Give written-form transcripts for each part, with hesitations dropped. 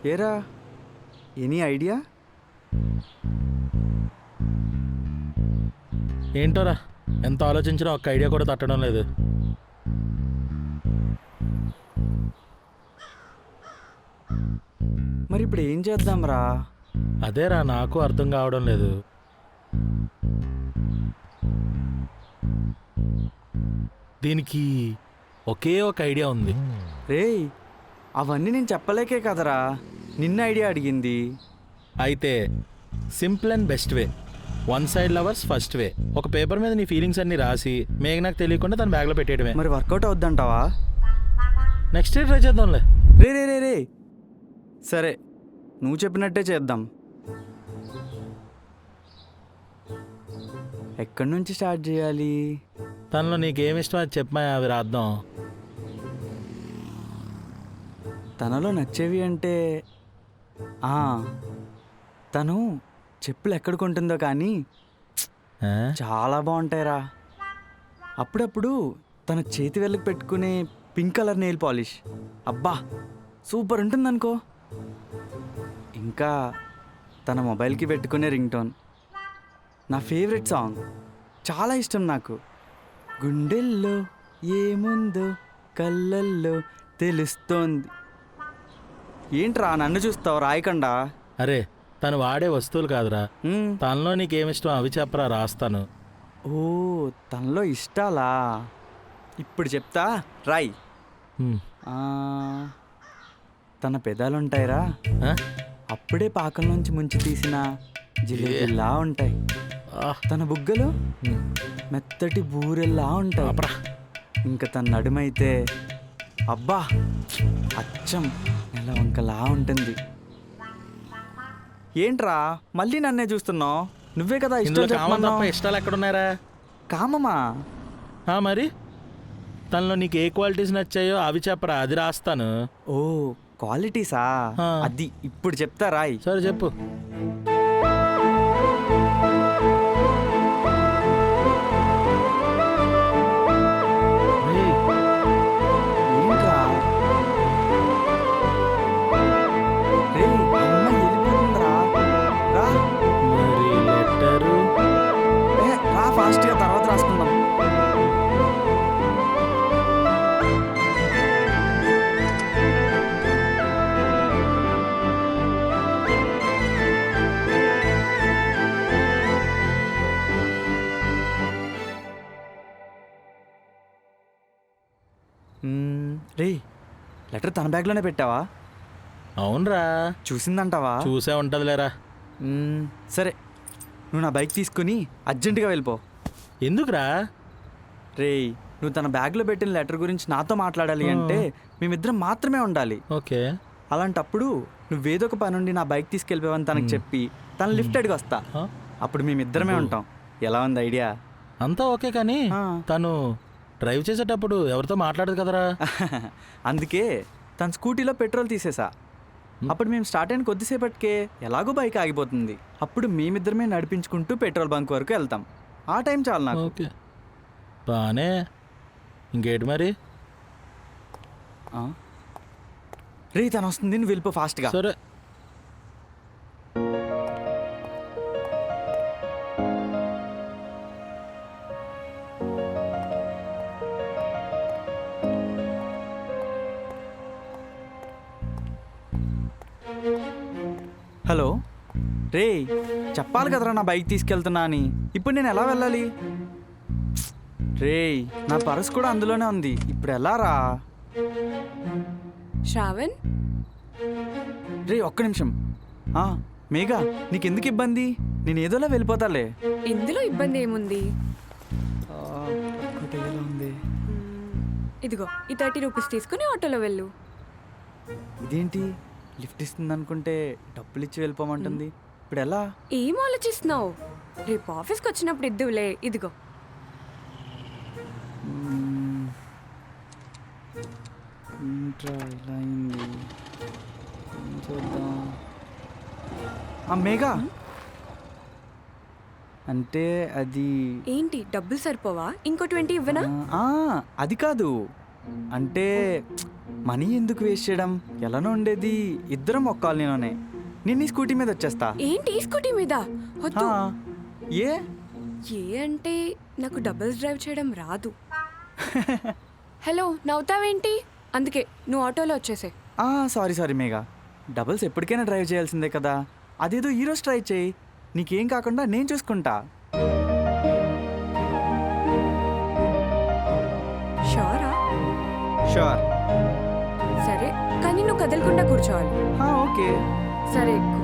ఏరా any idea? ఏంటోరా, ఎంత ఆలోచించినా ఒక్క ఐడియా కూడా తట్టడం లేదు. మరి ఇప్పుడు ఏం చేద్దాంరా? అదేరా నాకు అర్థం కావడం లేదు. దీనికి ఒకే ఒక ఐడియా ఉంది. రేయ్ అవన్నీ నేను చెప్పలేకే కదరా నిన్న ఐడియా అడిగింది. అయితే simple and best way, one side lovers first way. ఒక పేపర్ మీద నీ ఫీలింగ్స్ అన్ని రాసి మేఘనాకు తెలియకుండా తన బ్యాగ్లో పెట్టేయడమే. మరి వర్కౌట్ అవుద్దంటావా? నెక్స్ట్ డే ట్రై చేద్దాంలే. రే రే రే రే సరే, నువ్వు చెప్పినట్టే చేద్దాం. ఎక్కడి నుంచి స్టార్ట్ చేయాలి? తనలో నీకేమిష్టం అది చెప్పమా, అవి రాద్దాం. తనలో నచ్చేవి అంటే తను చెప్పులు ఎక్కడ కొంటుందో కానీ ఆ? చాలా బాగుంటాయిరా. అప్పుడప్పుడు తన చేతి వెళ్ళకి పెట్టుకునే పింక్ కలర్ నెయిల్ పాలిష్ అబ్బా సూపర్ ఉంటుందనుకో. ఇంకా తన మొబైల్కి పెట్టుకునే రింగ్ టోన్ నా ఫేవరెట్ సాంగ్, చాలా ఇష్టం నాకు. గుండెల్లో ఏముందో కళ్ళల్లో తెలుస్తోంది. ఏంట్రా నన్ను చూస్తావు రాయకుండా? అరే తను వాడే వస్తువులు కాదురా, మ్మ్. తనలో నీకేమిష్టం అవి చెప్పరా, రాస్తాను. ఓ తనలో ఇష్టాలా? ఇప్పుడు చెప్తా రాయ్. హ్మ్. ఆ, తన పెదాలుంటాయిరా, ఆ? అప్పుడే పాకంలోంచి ముంచి తీసిన జిలేబీలా ఉంటాయి. ఆ. తన బుగ్గలు హ్మ్. మెత్తటి బూరెల్లా ఉంటాయి. అప్పుడా. ఇంకా తన నడుమైతే అబ్బా అచ్చం నెలవంకలా ఉంటుంది. ఏంట్రా మళ్ళీ నన్నే చూస్తున్నావు? నువ్వే కదా ఇందులో ఇష్టం కామం తప్ప చెప్పమన్నావు. ఇష్టాలు ఎక్కడున్నారా? కామమా? మరి తనలో నీకు ఏ క్వాలిటీస్ నచ్చాయో అవి చెప్పరా, అది రాస్తాను. ఓ క్వాలిటీసా? ఆ. అది ఇప్పుడు చెప్తా రాయ్. సరే చెప్పు. ఏయ్, ఏంట్రా? రేయ్, అమ్మాయి వెళ్ళిపోతుందిరా. రా. మరి లెటరు. రా ఫాస్ట్గా, తర్వాత రాసుకుందాం. రే లెటర్ తన బ్యాగ్లోనే పెట్టావా? అవునరా, చూసిందంటావా? చూసే ఉంటదిలేరా. సరే, నువ్వు నా బైక్ తీసుకుని అర్జెంటుగా వెళ్ళిపో. ఎందుకురా? రేయ్ నువ్వు తన బ్యాగ్లో పెట్టిన లెటర్ గురించి నాతో మాట్లాడాలి అంటే మేమిద్దరం మాత్రమే ఉండాలి. ఓకే. అలాంటప్పుడు నువ్వేదో ఒక పని నుండి నా బైక్ తీసుకెళ్ళిపోవని తనకు చెప్పి తన లిఫ్ట్ అడిగి వస్తా. ఆ? అప్పుడు మేమిద్దరమే ఉంటాం. ఎలా ఉంది ఐడియా? అంతా ఓకే కానీ ఆ. తను డ్రైవ్ చేసేటప్పుడు ఎవరితో మాట్లాడదు కదరా. అందుకే తన స్కూటీలో పెట్రోల్ తీసేసా. అప్పుడు మేము స్టార్ట్ అయిన కొద్దిసేపటికే ఎలాగో బైక్ ఆగిపోతుంది. అప్పుడు మేమిద్దరమే నడిపించుకుంటూ పెట్రోల్ బంక్ వరకు వెళ్తాం. ఆ టైం చాలు నాకు. ఓకే బానే. ఇంకేంటి మరి? రే తను వస్తుంది, నువ్వు వెళ్ళిపో ఫాస్ట్గా. సరే. హలో రే, చెప్పాలి కదరా నా బైక్ తీసుకెళ్తున్నా అని. ఇప్పుడు నేను ఎలా వెళ్ళాలి? రే నా పర్స్ కూడా అందులోనే ఉంది. ఇప్పుడు ఎలా రా? శ్రావణ్, రే ఒక్క నిమిషం. మేఘా నీకెందుకు ఇబ్బంది? నేను ఏదోలా వెళ్ళిపోతాలే. ఇందులో ఇబ్బంది ఏముంది? ఒకటేలా ఉంది. ఇదిగో ఈ 30 రూపీస్ తీసుకుని ఆటోలో వెళ్ళు. ఇదేంటి లిఫ్ట్ ఇస్తుంది అనుకుంటే డబ్బులు ఇచ్చి వెళ్ళిపోమంటుంది. ఇప్పుడు ఎలా? ఏం ఆలోచిస్తున్నావు? రేపు ఆఫీస్కి వచ్చినప్పుడు ఇద్దువులే. ఇదిగో. ఏంట్రా ఇలా అయింది? ఏం చేద్దాం? మేఘా అంటే అది ఏంటి డబ్బులు సరిపోవా? ఇంకో 20 ఇవ్వనా? అది కాదు. అంటే మనీ ఎందుకు వేస్ట్ చేయడం, ఎలానో ఉండేది, ఇద్దరం ఒక కాలనీలోనే. నేను నీ స్కూటీ మీద వచ్చేస్తా. ఏంటి స్కూటీ మీద? వద్దు. హా, ఏ ఏ అంటే నాకు డబుల్స్ డ్రైవ్ చేయడం రాదు. హలో, నవ్వుతావేంటి? అందుకే నువ్వు ఆటోలో వచ్చేసే. సారీ సారీ మేఘా, డబుల్స్ ఎప్పటికైనా డ్రైవ్ చేయాల్సిందే కదా. అదేదో ఈరోజు ట్రై చేయి, నీకేం కాకుండా నేను చూసుకుంటా. షూరా? షూర్. సరే, కానీ నువ్వు కదలకుండా కూర్చోవాలి. ఓకే. సరే, ఎక్కు.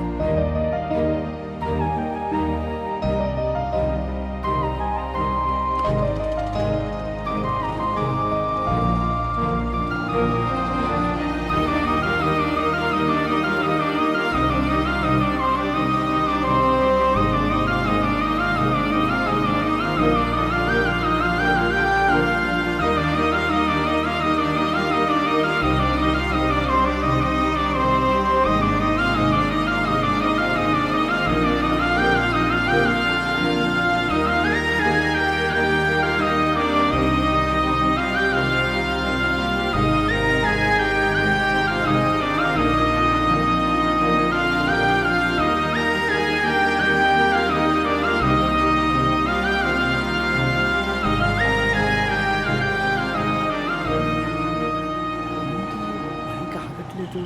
బైక్ ఆగట్లేదు.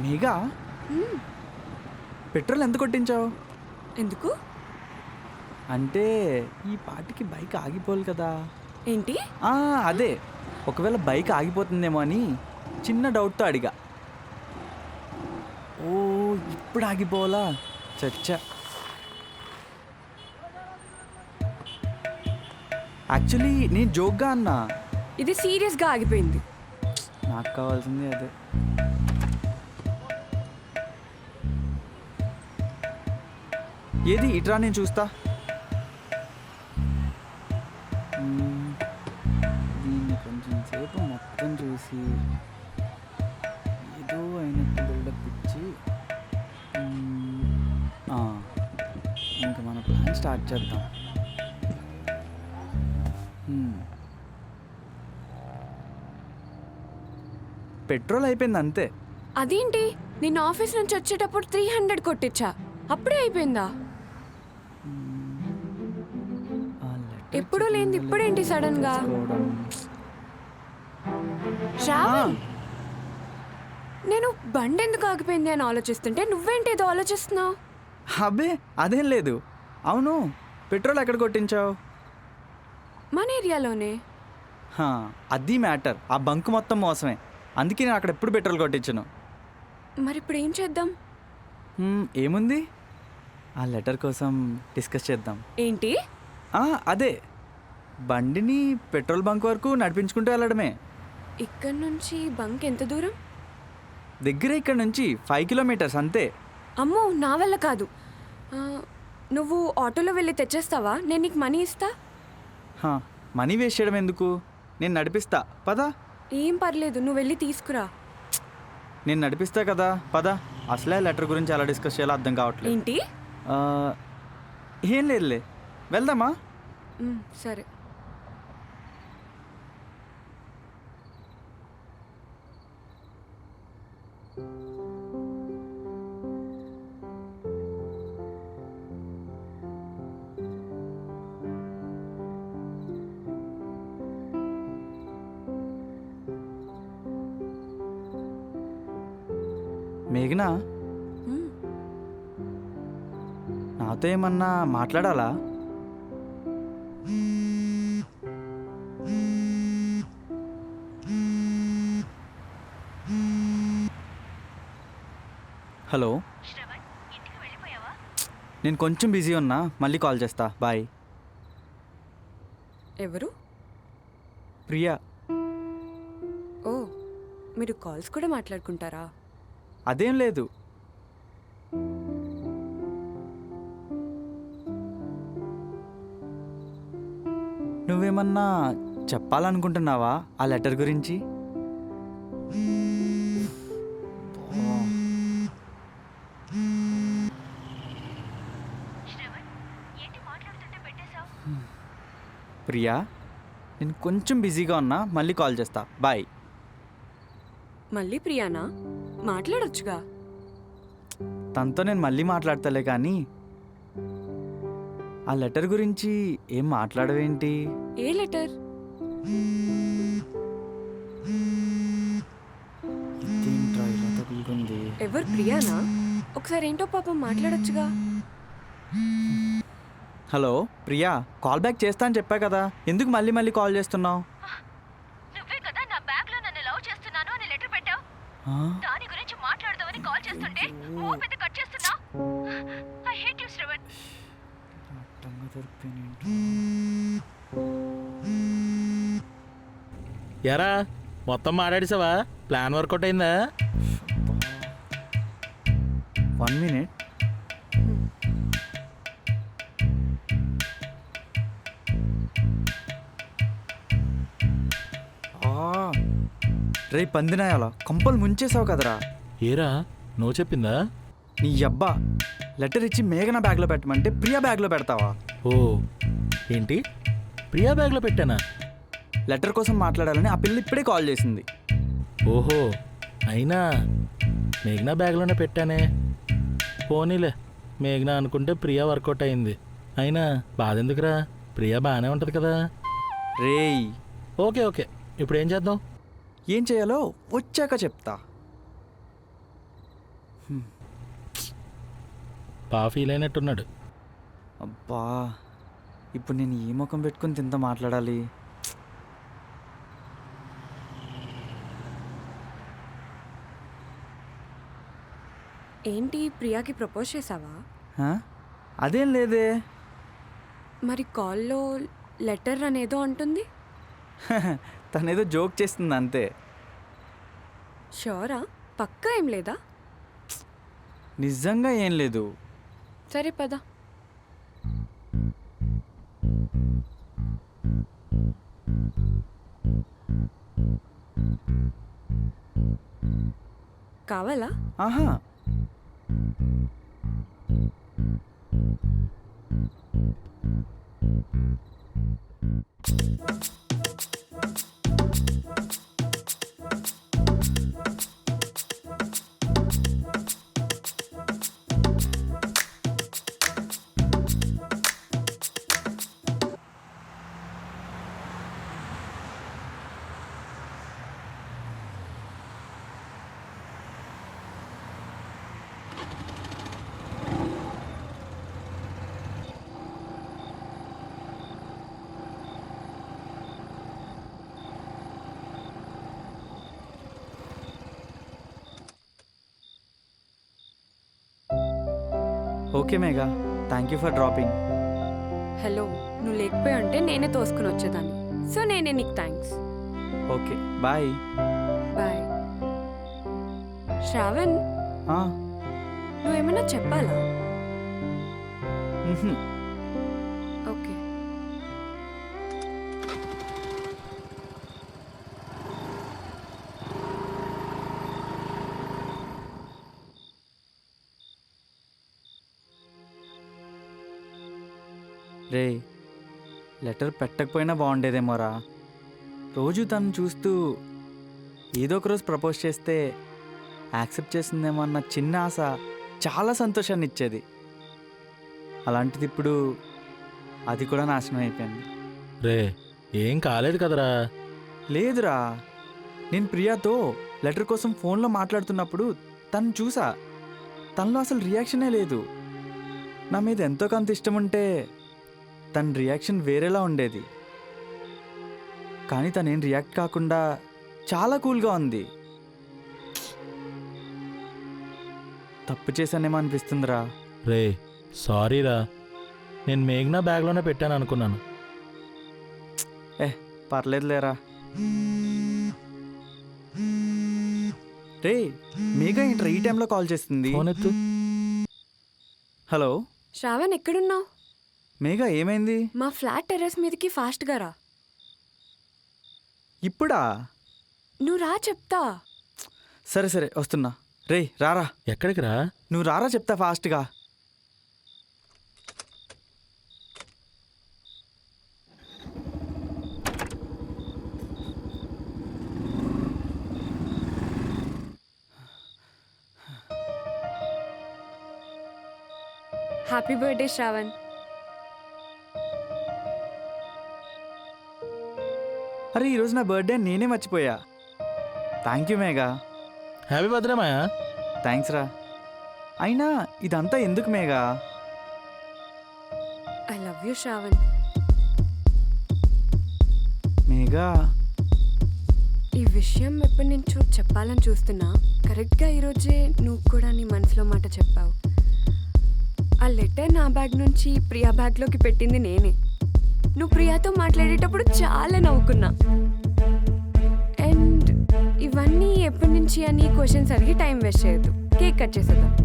మేఘా, పెట్రోల్ ఎంత కొట్టించావు? ఎందుకు? అంటే ఈ పాటికి బైక్ ఆగిపోవాలి కదా. ఏంటి? అదే, ఒకవేళ బైక్ ఆగిపోతుందేమో అని చిన్న డౌట్తో అడిగా. ఓ, ఇప్పుడు ఆగిపోవాలా? చచ్చా. యాక్చువల్లీ నేను జోక్గా అన్నా. ఇది సీరియస్గా ఆగిపోయింది. నాకు కావాల్సింది అదే. ఏది ఇట్రా, నేను చూస్తా. దీన్ని కొంచెం సేపు మొత్తం చూసి ఏదో అయినట్టు బిల్డప్ ఇచ్చి ఇంకా మన ప్లాన్ స్టార్ట్ చేద్దాం. పెట్రోల్ అయిపోయింది అంతే. అదేంటి, నిన్న ఆఫీస్ నుంచి వచ్చేటప్పుడు 300 కొట్టించా, అప్పుడే అయిపోయిందా? ఎప్పుడూ లేనిది ఇప్పుడేంటి సడన్ గా? శ్రావణ్, నేను బండి ఎందుకు ఆగిపోయింది అని ఆలోచిస్తుంటే నువ్వేంటి ఏదో ఆలోచిస్తున్నావు? అబ్బే అదేం లేదు. అవును, పెట్రోల్ ఎక్కడ కొట్టించావు? మన ఏరియాలోనే. అది మ్యాటర్. ఆ బంక్ మొత్తం మోసమే, అందుకే నేను అక్కడ ఎప్పుడు పెట్రోల్ కొట్టించను. మరి ఇప్పుడు ఏం చేద్దాం? ఏముంది, ఆ లెటర్ కోసం డిస్కస్ చేద్దాం. ఏంటి? అదే, బండిని పెట్రోల్ బంక్ వరకు నడిపించుకుంటూ వెళ్ళడమే. ఇక్కడ నుంచి బంక్ ఎంత దూరం? దగ్గరే, ఇక్కడ నుంచి 5 కిలోమీటర్స్ అంతే. అమ్మో, నా వల్ల కాదు. నువ్వు ఆటోలో వెళ్ళి తెచ్చేస్తావా? నేను నీకు మనీ ఇస్తా. మనీ వేస్ట్ చేయడం ఎందుకు, నేను నడిపిస్తా, పదా. ఏం పర్లేదు, నువ్వు వెళ్ళి తీసుకురా. నేను నడిపిస్తా కదా, పద. అసలే లెటర్ గురించి ఎలా డిస్కస్ చేయాలో అర్థం కావట్లేదు. ఏంటి? ఏం లేదులే, వెళ్దామా? సరే. మేఘనా, నాతో ఏమన్నా మాట్లాడాలా? హలో, నేను కొంచెం బిజీ ఉన్నా, మళ్ళీ కాల్ చేస్తా, బాయ్. ఎవరు? ప్రియా. ఓ, మీరు కాల్స్ కూడా మాట్లాడుకుంటారా? అదేం లేదు. నువ్వేమన్నా చెప్పాలనుకుంటున్నావా ఆ లెటర్ గురించి? ప్రియా, నేను కొంచెం బిజీగా ఉన్నా, మళ్ళీ కాల్ చేస్తా. బాయ్. మళ్ళీ ప్రియానా? మాట్లాడొచ్చుగా. తనతో నేను మళ్ళీ మాట్లాడతలే కానీ ఆ లెటర్ గురించి ఏం మాట్లాడవేంటి? ఏ లెటర్? ఇదేంట్రా ఇలా తగులుకుంది? ఎవరు ప్రియానా? ఒకసారి ఏంటో పాపం మాట్లాడొచ్చుగా. హలో ప్రియా, కాల్ బ్యాక్ చేస్తా అని చెప్పా కదా, ఎందుకు మళ్ళీ మళ్ళీ కాల్ చేస్తున్నావు? నువ్వే కదా నా బ్యాగ్ లో నన్ను లవ్ చేస్తున్నాను అని లెటర్ పెట్టావు. దాని గురించి మాట్లాడదామని కాల్ చేస్తుంటే ఓ పెద్ద కట్ చేస్తున్నా. I hate you Shravan. ఎరా మొత్తం మాట్లాడేసావా? ప్లాన్ వర్కౌట్ అయిందా? 1 minute. రే పందినాయాల కంపలు ముంచేసావు కదరా. ఏరా నువ్వు చెప్పిందా? నీ అబ్బా, లెటర్ ఇచ్చి మేఘన బ్యాగ్లో పెట్టమంటే ప్రియా బ్యాగ్లో పెడతావా? ఓ ఏంటి, ప్రియా బ్యాగ్లో పెట్టానా? లెటర్ కోసం మాట్లాడాలని ఆ పిల్ల ఇప్పుడే కాల్ చేసింది. ఓహో, అయినా మేఘ్నా బ్యాగ్లోనే పెట్టానే. పోనీలే, మేఘ్నా అనుకుంటే ప్రియా వర్కౌట్ అయింది. అయినా బాధ ఎందుకురా, ప్రియా బాగానే ఉంటుంది కదా. రేయ్, ఓకే ఓకే, ఇప్పుడు ఏం చేద్దాం? ఏం చేయాలో వచ్చాక చెప్తా. బాగా ఫీల్ అయినట్టున్నాడు. అబ్బా, ఇప్పుడు నేను ఈ ముఖం పెట్టుకుని తింత మాట్లాడాలి? ఏంటి, ప్రియాకి ప్రపోజ్ చేసావా? హా? అదేం లేదే. మరి కాల్లో లెటర్ అనేదో అంటుంది. తనేదో జోక్ చేస్తుంది అంతే. షోరా? పక్కా ఏం లేదా? నిజంగా ఏం లేదు. సరే పద. కావాలా? ఆహా, okay Megha, thank you for dropping. Hello, నువ్వు లేకపోయి ఉంటే నేనే తోసుకుని వచ్చేదాన్ని. సో నేనే నీకు thanks. Okay bye. Bye. Shravan, నువ్వేమైనా చెప్పాలా? ఓకే. రే, లెటర్ పెట్టకపోయినా బాగుండేదేమోరా. రోజు తను చూస్తూ ఏదో ఒక రోజు ప్రపోజ్ చేస్తే యాక్సెప్ట్ చేసిందేమో అన్న చిన్న ఆశ చాలా సంతోషాన్ని ఇచ్చేది. అలాంటిది ఇప్పుడు అది కూడా నాశనం అయిపోయింది. రే ఏం కాలేదు కదరా. లేదురా, నేను ప్రియాతో లెటర్ కోసం ఫోన్లో మాట్లాడుతున్నప్పుడు తను చూసా. తనలో అసలు రియాక్షనే లేదు. నా మీద ఎంతో కొంత ఇష్టం ఉంటే తన రియాక్షన్ వేరేలా ఉండేది. కానీ తనేం రియాక్ట్ కాకుండా చాలా కూల్గా ఉంది. తప్పు చేశానేమో అనిపిస్తుందిరా. రే సారీరా, నేను మేఘ్నా బ్యాగ్లోనే పెట్టాను అనుకున్నాను. పర్లేదులేరా. రే, మేఘా ఏంట్రా ఈ టైంలో కాల్ చేస్తుంది? ఫోన్ ఎత్తు. హలో శ్రావణ్, ఎక్కడున్నావు? మేఘా, ఏమైంది? మా ఫ్లాట్ టెర్రస్ మీదకి ఫాస్ట్గా రా. ఇప్పుడా? నువ్వు రా, చెప్తా. సరే సరే వస్తున్నా. రే రారా. ఎక్కడికి రా? నువ్వు రారా చెప్తా ఫాస్ట్గా. Happy birthday Shravan. అరే ఈరోజు నా బర్త్డే నేనే మర్చిపోయా. Thank you Megha. Happy birthday Maya. Thanks రా. అయినా ఇదంతా ఎందుకు Megha? I love you Shravan. Megha, ఈ విషయం ఎప్పటి నుంచో చెప్పాలని చూస్తున్నా. కరెక్ట్గా ఈరోజే నువ్వు కూడా నీ మనసులో మాట చెప్పావు. ఆ లెటర్ నా బ్యాగ్ నుంచి ప్రియా బ్యాగ్లోకి పెట్టింది నేనే. నువ్వు ప్రియాతో మాట్లాడేటప్పుడు చాలా నవ్వుకున్నా. అండ్ ఇవన్నీ ఎప్పటి నుంచి అని క్వశ్చన్స్ అడిగి టైం వేస్ట్ చేయొద్దు. కేక్ కట్ చేసేద్దాం.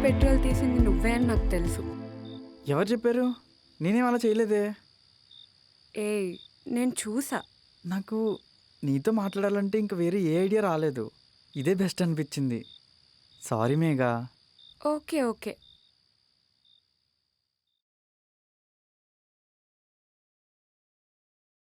పెట్రోల్ తీసింది నువ్వే అని నాకు తెలుసు. ఎవరు చెప్పారు? నేనేం అలా చేయలేదే. ఏ నేను చూసా. నాకు నీతో మాట్లాడాలంటే ఇంక వేరే ఏ ఐడియా రాలేదు. ఇదే బెస్ట్ అనిపించింది. సారీ మేఘా. Okay okay